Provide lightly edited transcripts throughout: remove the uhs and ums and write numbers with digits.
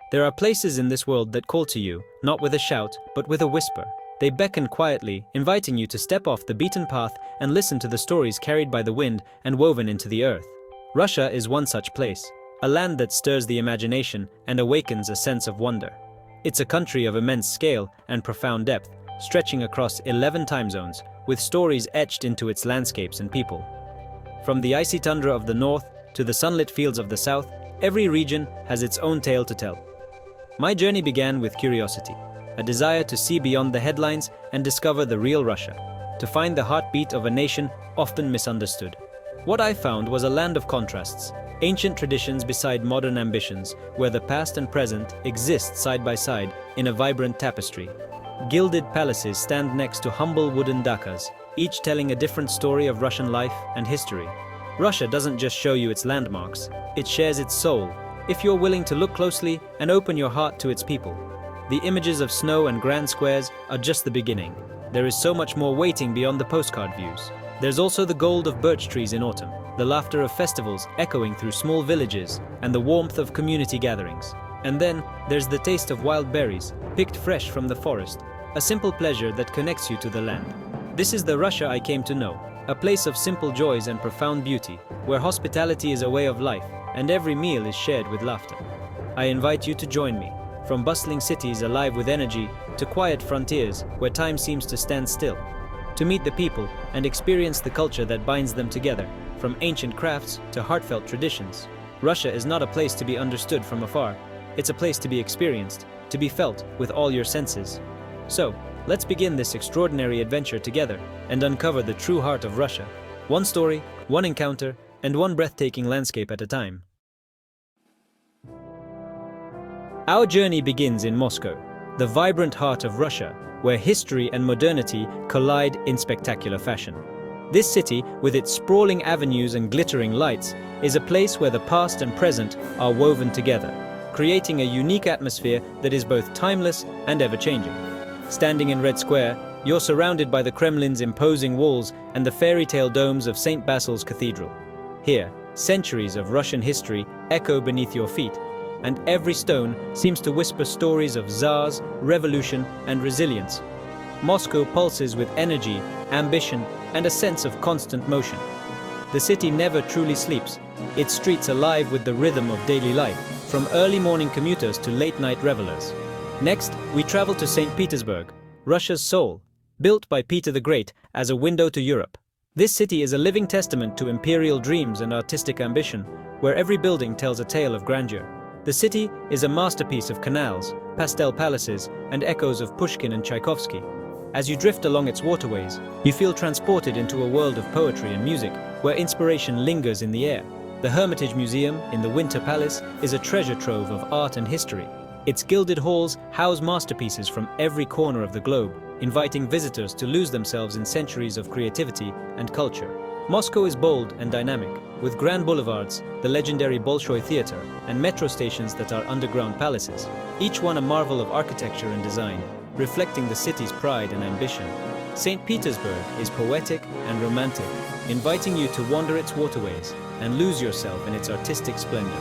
There are places in this world that call to you, not with a shout, but with a whisper. They beckon quietly, inviting you to step off the beaten path and listen to the stories carried by the wind and woven into the earth. Russia is one such place, a land that stirs the imagination and awakens a sense of wonder. It's a country of immense scale and profound depth, stretching across 11 time zones, with stories etched into its landscapes and people. From the icy tundra of the north to the sunlit fields of the south, every region has its own tale to tell. My journey began with curiosity, a desire to see beyond the headlines and discover the real Russia, to find the heartbeat of a nation often misunderstood. What I found was a land of contrasts, ancient traditions beside modern ambitions, where the past and present exist side by side in a vibrant tapestry. Gilded palaces stand next to humble wooden dakas, each telling a different story of Russian life and history. Russia doesn't just show you its landmarks, it shares its soul, if you're willing to look closely and open your heart to its people. The images of snow and grand squares are just the beginning. There is so much more waiting beyond the postcard views. There's also the gold of birch trees in autumn, the laughter of festivals echoing through small villages, and the warmth of community gatherings. And then, there's the taste of wild berries, picked fresh from the forest, a simple pleasure that connects you to the land. This is the Russia I came to know, a place of simple joys and profound beauty, where hospitality is a way of life, and every meal is shared with laughter. I invite you to join me, from bustling cities alive with energy to quiet frontiers where time seems to stand still, to meet the people and experience the culture that binds them together, from ancient crafts to heartfelt traditions. Russia is not a place to be understood from afar, it's a place to be experienced, to be felt with all your senses. So, let's begin this extraordinary adventure together and uncover the true heart of Russia, one story, one encounter, and one breathtaking landscape at a time. Our journey begins in Moscow, the vibrant heart of Russia, where history and modernity collide in spectacular fashion. This city, with its sprawling avenues and glittering lights, is a place where the past and present are woven together, creating a unique atmosphere that is both timeless and ever-changing. Standing in Red Square, you're surrounded by the Kremlin's imposing walls and the fairy tale domes of St. Basil's Cathedral. Here, centuries of Russian history echo beneath your feet, and every stone seems to whisper stories of czars, revolution, and resilience. Moscow pulses with energy, ambition, and a sense of constant motion. The city never truly sleeps, its streets alive with the rhythm of daily life, from early morning commuters to late-night revelers. Next, we travel to St. Petersburg, Russia's soul, built by Peter the Great as a window to Europe. This city is a living testament to imperial dreams and artistic ambition, where every building tells a tale of grandeur. The city is a masterpiece of canals, pastel palaces, and echoes of Pushkin and Tchaikovsky. As you drift along its waterways, you feel transported into a world of poetry and music, where inspiration lingers in the air. The Hermitage Museum in the Winter Palace is a treasure trove of art and history. Its gilded halls house masterpieces from every corner of the globe, inviting visitors to lose themselves in centuries of creativity and culture. Moscow is bold and dynamic, with grand boulevards, the legendary Bolshoi Theater, and metro stations that are underground palaces, each one a marvel of architecture and design, reflecting the city's pride and ambition. St. Petersburg is poetic and romantic, inviting you to wander its waterways and lose yourself in its artistic splendor.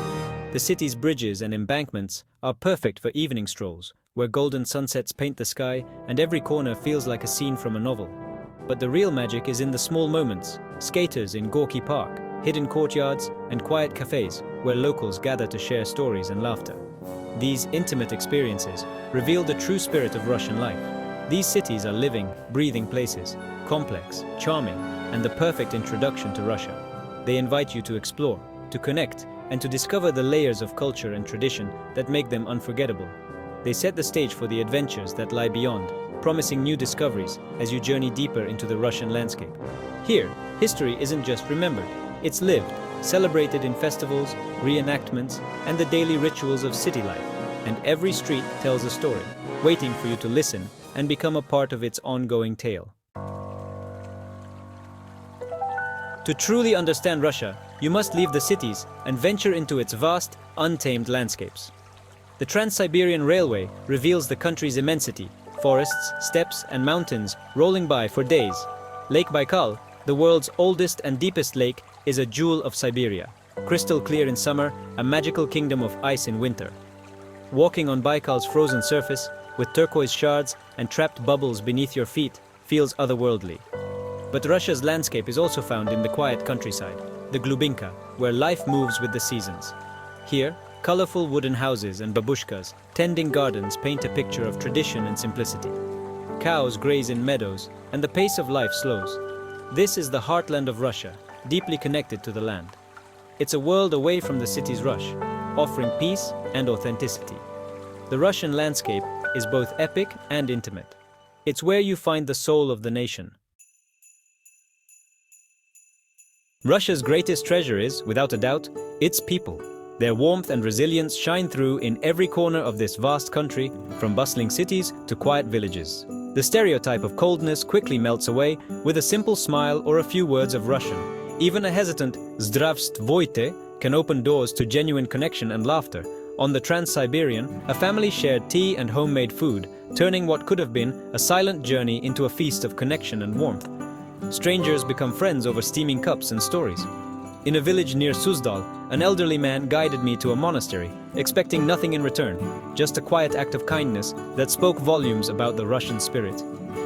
The city's bridges and embankments are perfect for evening strolls, where golden sunsets paint the sky and every corner feels like a scene from a novel. But the real magic is in the small moments, skaters in Gorky Park, hidden courtyards, and quiet cafes where locals gather to share stories and laughter. These intimate experiences reveal the true spirit of Russian life. These cities are living, breathing places, complex, charming, and the perfect introduction to Russia. They invite you to explore, to connect, and to discover the layers of culture and tradition that make them unforgettable. They set the stage for the adventures that lie beyond, promising new discoveries as you journey deeper into the Russian landscape. Here, history isn't just remembered, it's lived, celebrated in festivals, reenactments, and the daily rituals of city life. And every street tells a story, waiting for you to listen and become a part of its ongoing tale. To truly understand Russia, you must leave the cities and venture into its vast, untamed landscapes. The Trans-Siberian Railway reveals the country's immensity, forests, steppes, and mountains rolling by for days. Lake Baikal, the world's oldest and deepest lake, is a jewel of Siberia. Crystal clear in summer, a magical kingdom of ice in winter. Walking on Baikal's frozen surface, with turquoise shards and trapped bubbles beneath your feet, feels otherworldly. But Russia's landscape is also found in the quiet countryside, the Glubinka, where life moves with the seasons. Here, colorful wooden houses and babushkas tending gardens paint a picture of tradition and simplicity. Cows graze in meadows, and the pace of life slows. This is the heartland of Russia, deeply connected to the land. It's a world away from the city's rush, offering peace and authenticity. The Russian landscape is both epic and intimate. It's where you find the soul of the nation. Russia's greatest treasure is, without a doubt, its people. Their warmth and resilience shine through in every corner of this vast country, from bustling cities to quiet villages. The stereotype of coldness quickly melts away with a simple smile or a few words of Russian. Even a hesitant "Zdravstvuyte" can open doors to genuine connection and laughter. On the Trans-Siberian, a family shared tea and homemade food, turning what could have been a silent journey into a feast of connection and warmth. Strangers become friends over steaming cups and stories. In a village near Suzdal, an elderly man guided me to a monastery, expecting nothing in return, just a quiet act of kindness that spoke volumes about the Russian spirit.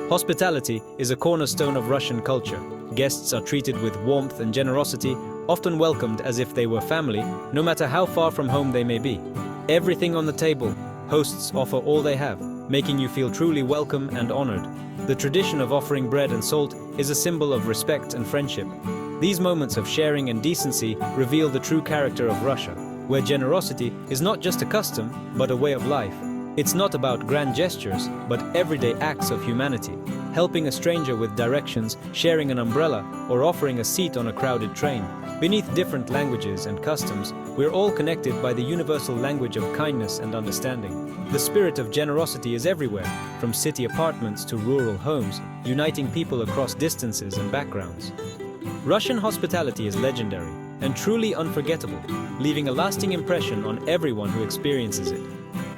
Hospitality is a cornerstone of Russian culture. Guests are treated with warmth and generosity, often welcomed as if they were family, no matter how far from home they may be. Everything on the table, hosts offer all they have, making you feel truly welcome and honored. The tradition of offering bread and salt is a symbol of respect and friendship. These moments of sharing and decency reveal the true character of Russia, where generosity is not just a custom, but a way of life. It's not about grand gestures, but everyday acts of humanity, helping a stranger with directions, sharing an umbrella, or offering a seat on a crowded train. Beneath different languages and customs, we're all connected by the universal language of kindness and understanding. The spirit of generosity is everywhere, from city apartments to rural homes, uniting people across distances and backgrounds. Russian hospitality is legendary and truly unforgettable, leaving a lasting impression on everyone who experiences it.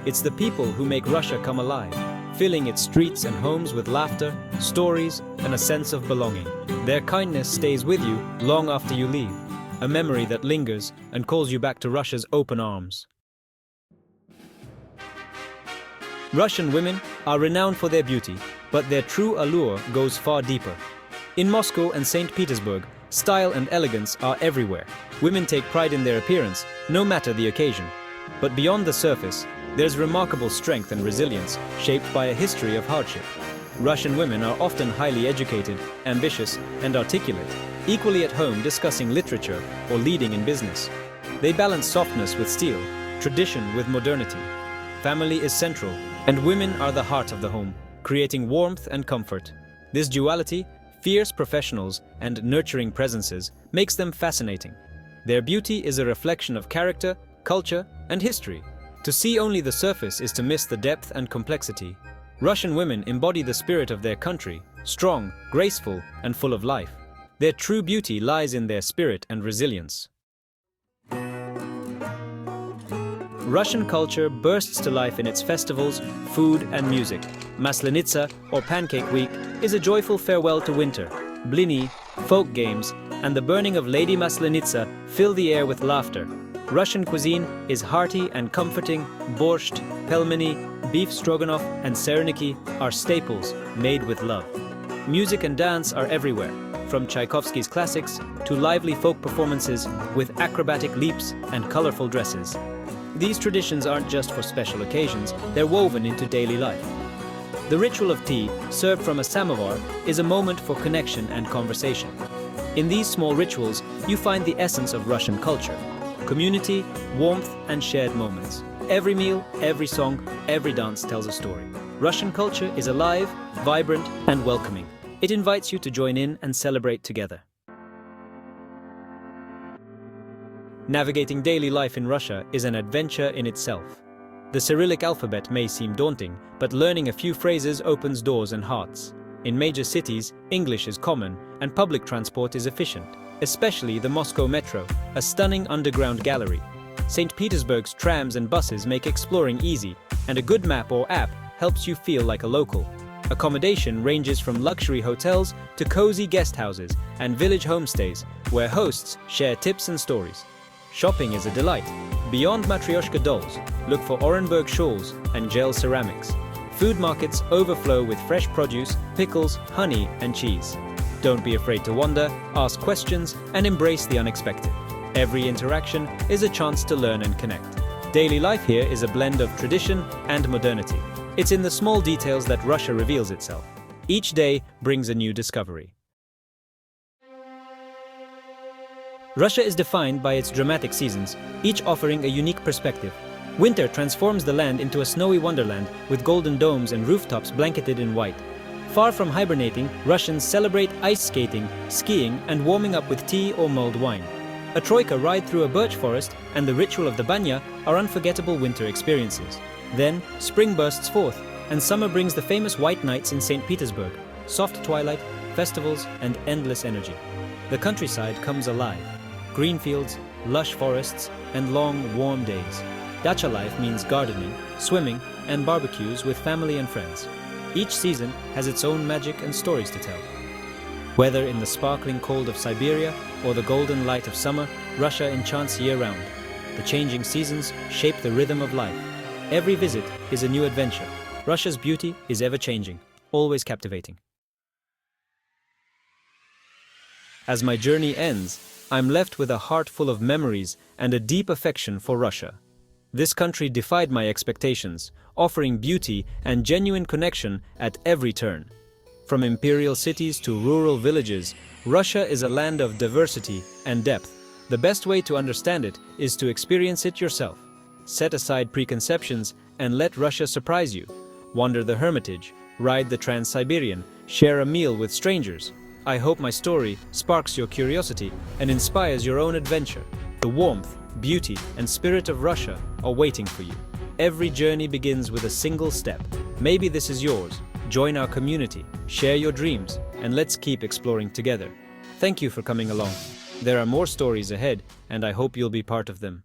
It's the people who make Russia come alive, filling its streets and homes with laughter, stories, and a sense of belonging. Their kindness stays with you long after you leave, a memory that lingers and calls you back to Russia's open arms. Russian women are renowned for their beauty, but their true allure goes far deeper. In Moscow and St. Petersburg, style and elegance are everywhere. Women take pride in their appearance, no matter the occasion. But beyond the surface, there's remarkable strength and resilience shaped by a history of hardship. Russian women are often highly educated, ambitious, and articulate, equally at home discussing literature or leading in business. They balance softness with steel, tradition with modernity. Family is central, and women are the heart of the home, creating warmth and comfort. This duality, fierce professionals and nurturing presences, makes them fascinating. Their beauty is a reflection of character, culture, and history. To see only the surface is to miss the depth and complexity. Russian women embody the spirit of their country, strong, graceful, and full of life. Their true beauty lies in their spirit and resilience. Russian culture bursts to life in its festivals, food, and music. Maslenitsa, or Pancake Week, is a joyful farewell to winter. Blini, folk games, and the burning of Lady Maslenitsa fill the air with laughter. Russian cuisine is hearty and comforting. Borscht, pelmeni, beef stroganoff, and serniki are staples made with love. Music and dance are everywhere, from Tchaikovsky's classics to lively folk performances with acrobatic leaps and colorful dresses. These traditions aren't just for special occasions, they're woven into daily life. The ritual of tea, served from a samovar, is a moment for connection and conversation. In these small rituals, you find the essence of Russian culture: community, warmth, and shared moments. Every meal, every song, every dance tells a story. Russian culture is alive, vibrant, and welcoming. It invites you to join in and celebrate together. Navigating daily life in Russia is an adventure in itself. The Cyrillic alphabet may seem daunting, but learning a few phrases opens doors and hearts. In major cities, English is common, and public transport is efficient, especially the Moscow Metro, a stunning underground gallery. St. Petersburg's trams and buses make exploring easy, and a good map or app helps you feel like a local. Accommodation ranges from luxury hotels to cozy guest houses and village homestays, where hosts share tips and stories. Shopping is a delight. Beyond Matryoshka dolls, look for Orenburg shawls and gel ceramics. Food markets overflow with fresh produce, pickles, honey, and cheese. Don't be afraid to wander, ask questions, and embrace the unexpected. Every interaction is a chance to learn and connect. Daily life here is a blend of tradition and modernity. It's in the small details that Russia reveals itself. Each day brings a new discovery. Russia is defined by its dramatic seasons, each offering a unique perspective. Winter transforms the land into a snowy wonderland with golden domes and rooftops blanketed in white. Far from hibernating, Russians celebrate ice skating, skiing, and warming up with tea or mulled wine. A troika ride through a birch forest and the ritual of the banya are unforgettable winter experiences. Then, spring bursts forth, and summer brings the famous white nights in St. Petersburg, soft twilight, festivals, and endless energy. The countryside comes alive. Green fields, lush forests, and long, warm days. Dacha life means gardening, swimming, and barbecues with family and friends. Each season has its own magic and stories to tell. Whether in the sparkling cold of Siberia or the golden light of summer, Russia enchants year-round. The changing seasons shape the rhythm of life. Every visit is a new adventure. Russia's beauty is ever-changing, always captivating. As my journey ends, I'm left with a heart full of memories and a deep affection for Russia. This country defied my expectations, offering beauty and genuine connection at every turn. From imperial cities to rural villages, Russia is a land of diversity and depth. The best way to understand it is to experience it yourself. Set aside preconceptions and let Russia surprise you. Wander the Hermitage, ride the Trans-Siberian, share a meal with strangers. I hope my story sparks your curiosity and inspires your own adventure. The warmth, beauty, and spirit of Russia are waiting for you. Every journey begins with a single step. Maybe this is yours. Join our community, share your dreams, and let's keep exploring together. Thank you for coming along. There are more stories ahead, and I hope you'll be part of them.